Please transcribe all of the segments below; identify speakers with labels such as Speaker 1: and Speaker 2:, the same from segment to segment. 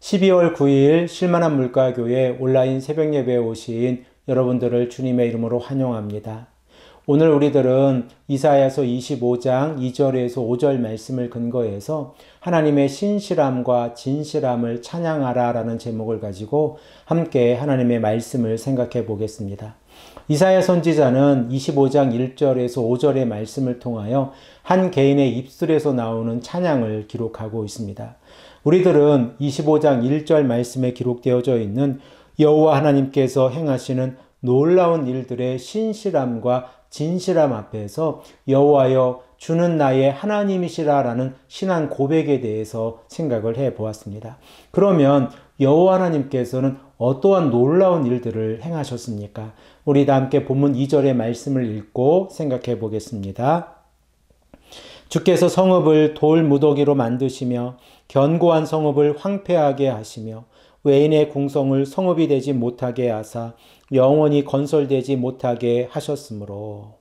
Speaker 1: 12월 9일 실만한 물가교회 온라인 새벽 예배에 오신 여러분들을 주님의 이름으로 환영합니다. 오늘 우리들은 이사야서 25장 2절에서 5절 말씀을 근거해서 하나님의 신실함과 진실함을 찬양하라 라는 제목을 가지고 함께 하나님의 말씀을 생각해 보겠습니다. 이사야 선지자는 25장 1절에서 5절의 말씀을 통하여 한 개인의 입술에서 나오는 찬양을 기록하고 있습니다. 우리들은 25장 1절 말씀에 기록되어져 있는 여호와 하나님께서 행하시는 놀라운 일들의 신실함과 진실함 앞에서 여호와여 주는 나의 하나님이시라 라는 신앙 고백에 대해서 생각을 해 보았습니다. 그러면 여호와 하나님께서는 어떠한 놀라운 일들을 행하셨습니까? 우리 다 함께 본문 2절의 말씀을 읽고 생각해 보겠습니다. 주께서 성읍을 돌 무더기로 만드시며 견고한 성읍을 황폐하게 하시며 외인의 궁성을 성읍이 되지 못하게 하사 영원히 건설되지 못하게 하셨으므로.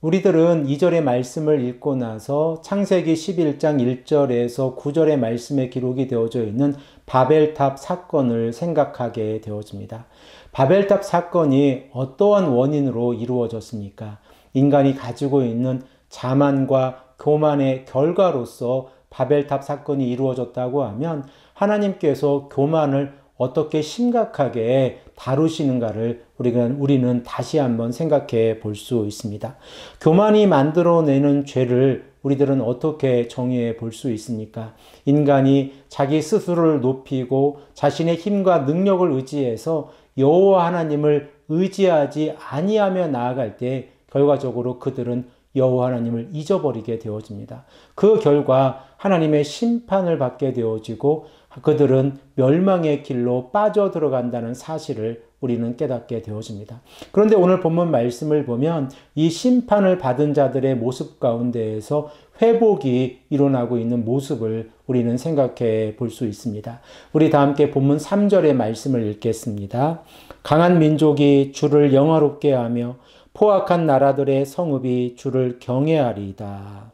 Speaker 1: 우리들은 2절의 말씀을 읽고 나서 창세기 11장 1절에서 9절의 말씀에 기록이 되어져 있는 바벨탑 사건을 생각하게 되어집니다. 바벨탑 사건이 어떠한 원인으로 이루어졌습니까? 인간이 가지고 있는 자만과 교만의 결과로서 바벨탑 사건이 이루어졌다고 하면 하나님께서 교만을 어떻게 심각하게 다루시는가를 우리는 다시 한번 생각해 볼 수 있습니다. 교만이 만들어내는 죄를 우리들은 어떻게 정의해 볼 수 있습니까? 인간이 자기 스스로를 높이고 자신의 힘과 능력을 의지해서 여호와 하나님을 의지하지 아니하며 나아갈 때 결과적으로 그들은 여호와 하나님을 잊어버리게 되어집니다. 그 결과 하나님의 심판을 받게 되어지고 그들은 멸망의 길로 빠져들어간다는 사실을 우리는 깨닫게 되어집니다. 그런데 오늘 본문 말씀을 보면 이 심판을 받은 자들의 모습 가운데에서 회복이 일어나고 있는 모습을 우리는 생각해 볼 수 있습니다. 우리 다 함께 본문 3절의 말씀을 읽겠습니다. 강한 민족이 주를 영화롭게 하며 포악한 나라들의 성읍이 주를 경외하리이다.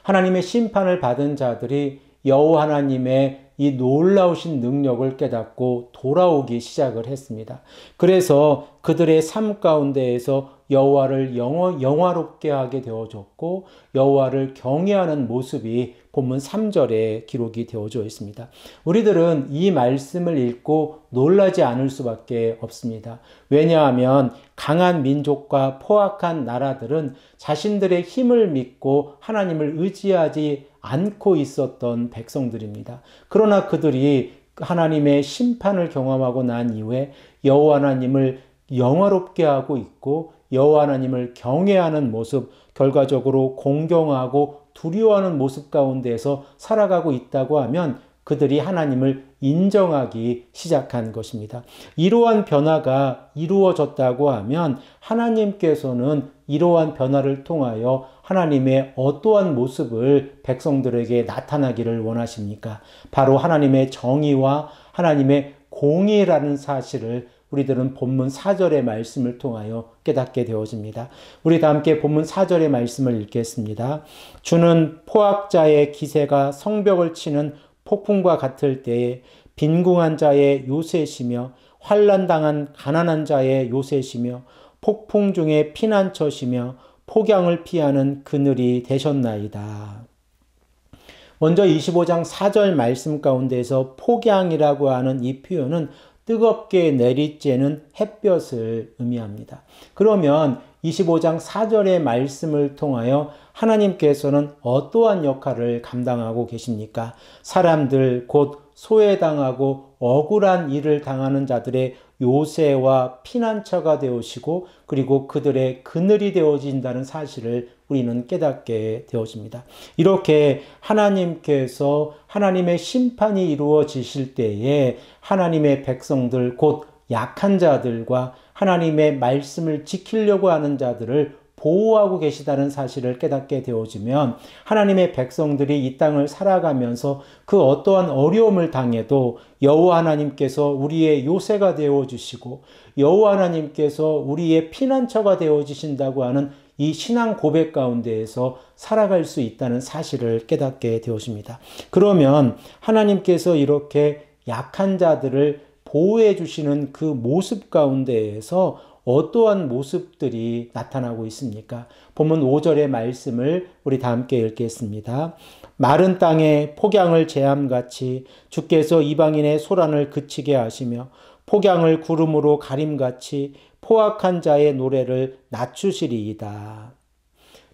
Speaker 1: 하나님의 심판을 받은 자들이 여호와 하나님의 이 놀라우신 능력을 깨닫고 돌아오기 시작을 했습니다. 그래서 그들의 삶 가운데에서 여호와를 영화롭게 하게 되어졌고 여호와를 경외하는 모습이 본문 3절에 기록이 되어져 있습니다. 우리들은 이 말씀을 읽고 놀라지 않을 수밖에 없습니다. 왜냐하면 강한 민족과 포악한 나라들은 자신들의 힘을 믿고 하나님을 의지하지 않고 있었던 백성들입니다. 그러나 그들이 하나님의 심판을 경험하고 난 이후에 여호와 하나님을 영화롭게 하고 있고 여호와 하나님을 경외하는 모습, 결과적으로 공경하고 두려워하는 모습 가운데서 살아가고 있다고 하면 그들이 하나님을 인정하기 시작한 것입니다. 이러한 변화가 이루어졌다고 하면 하나님께서는 이러한 변화를 통하여 하나님의 어떠한 모습을 백성들에게 나타나기를 원하십니까? 바로 하나님의 정의와 하나님의 공의라는 사실을 우리들은 본문 4절의 말씀을 통하여 깨닫게 되어집니다. 우리 다 함께 본문 4절의 말씀을 읽겠습니다. 주는 포악자의 기세가 성벽을 치는 폭풍과 같을 때에 빈궁한 자의 요새시며 환난당한 가난한 자의 요새시며 폭풍 중에 피난처시며 폭양을 피하는 그늘이 되셨나이다. 먼저 25장 4절 말씀 가운데서 폭양이라고 하는 이 표현은 뜨겁게 내리쬐는 햇볕을 의미합니다. 그러면 25장 4절의 말씀을 통하여 하나님께서는 어떠한 역할을 감당하고 계십니까? 사람들 곧 소외당하고 억울한 일을 당하는 자들의 요새와 피난처가 되어지고 그리고 그들의 그늘이 되어진다는 사실을 우리는 깨닫게 되어집니다. 이렇게 하나님께서 하나님의 심판이 이루어지실 때에 하나님의 백성들 곧 약한 자들과 하나님의 말씀을 지키려고 하는 자들을 보호하고 계시다는 사실을 깨닫게 되어지면 하나님의 백성들이 이 땅을 살아가면서 그 어떠한 어려움을 당해도 여호와 하나님께서 우리의 요새가 되어주시고 여호와 하나님께서 우리의 피난처가 되어주신다고 하는 이 신앙 고백 가운데에서 살아갈 수 있다는 사실을 깨닫게 되어집니다. 그러면 하나님께서 이렇게 약한 자들을 보호해 주시는 그 모습 가운데에서 어떠한 모습들이 나타나고 있습니까? 본문 5절의 말씀을 우리 다 함께 읽겠습니다. 마른 땅에 폭양을 재함같이 주께서 이방인의 소란을 그치게 하시며 폭양을 구름으로 가림같이 포악한 자의 노래를 낮추시리이다.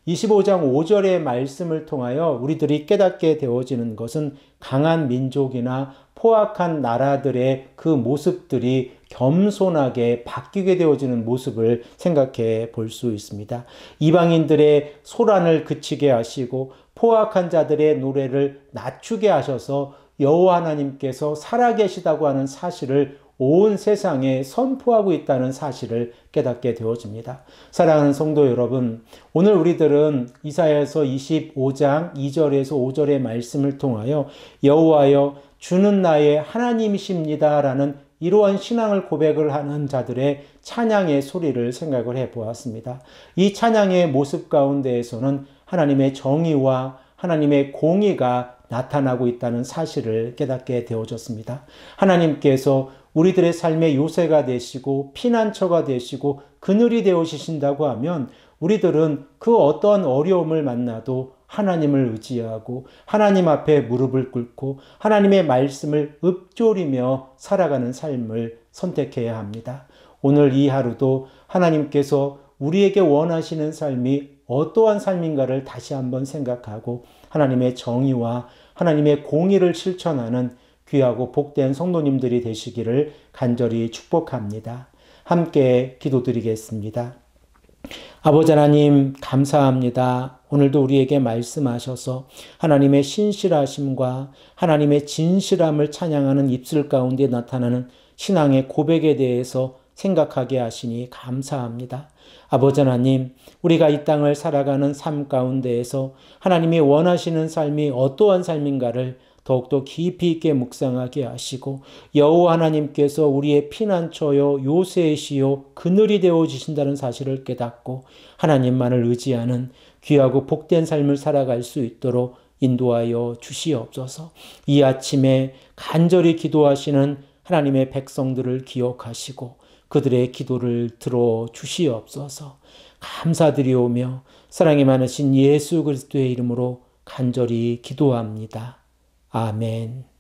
Speaker 1: 25장 5절의 말씀을 통하여 우리들이 깨닫게 되어지는 것은 강한 민족이나 포악한 나라들의 그 모습들이 겸손하게 바뀌게 되어지는 모습을 생각해 볼 수 있습니다. 이방인들의 소란을 그치게 하시고 포악한 자들의 노래를 낮추게 하셔서 여호와 하나님께서 살아계시다고 하는 사실을 온 세상에 선포하고 있다는 사실을 깨닫게 되어집니다. 사랑하는 성도 여러분, 오늘 우리들은 이사야서 25장 2절에서 5절의 말씀을 통하여 여호와여 주는 나의 하나님이십니다 라는 이러한 신앙을 고백을 하는 자들의 찬양의 소리를 생각을 해보았습니다. 이 찬양의 모습 가운데에서는 하나님의 정의와 하나님의 공의가 나타나고 있다는 사실을 깨닫게 되어졌습니다. 하나님께서 우리들의 삶의 요새가 되시고 피난처가 되시고 그늘이 되어주신다고 하면 우리들은 그 어떠한 어려움을 만나도 하나님을 의지하고 하나님 앞에 무릎을 꿇고 하나님의 말씀을 읊조리며 살아가는 삶을 선택해야 합니다. 오늘 이 하루도 하나님께서 우리에게 원하시는 삶이 어떠한 삶인가를 다시 한번 생각하고 하나님의 정의와 하나님의 공의를 실천하는 귀하고 복된 성도님들이 되시기를 간절히 축복합니다. 함께 기도드리겠습니다. 아버지 하나님 감사합니다. 오늘도 우리에게 말씀하셔서 하나님의 신실하심과 하나님의 진실함을 찬양하는 입술 가운데 나타나는 신앙의 고백에 대해서 생각하게 하시니 감사합니다. 아버지 하나님, 우리가 이 땅을 살아가는 삶 가운데에서 하나님이 원하시는 삶이 어떠한 삶인가를 더욱더 깊이 있게 묵상하게 하시고 여호와 하나님께서 우리의 피난처요 요새이시요 그늘이 되어주신다는 사실을 깨닫고 하나님만을 의지하는 귀하고 복된 삶을 살아갈 수 있도록 인도하여 주시옵소서. 이 아침에 간절히 기도하시는 하나님의 백성들을 기억하시고 그들의 기도를 들어 주시옵소서. 감사드리오며 사랑이 많으신 예수 그리스도의 이름으로 간절히 기도합니다. 아멘.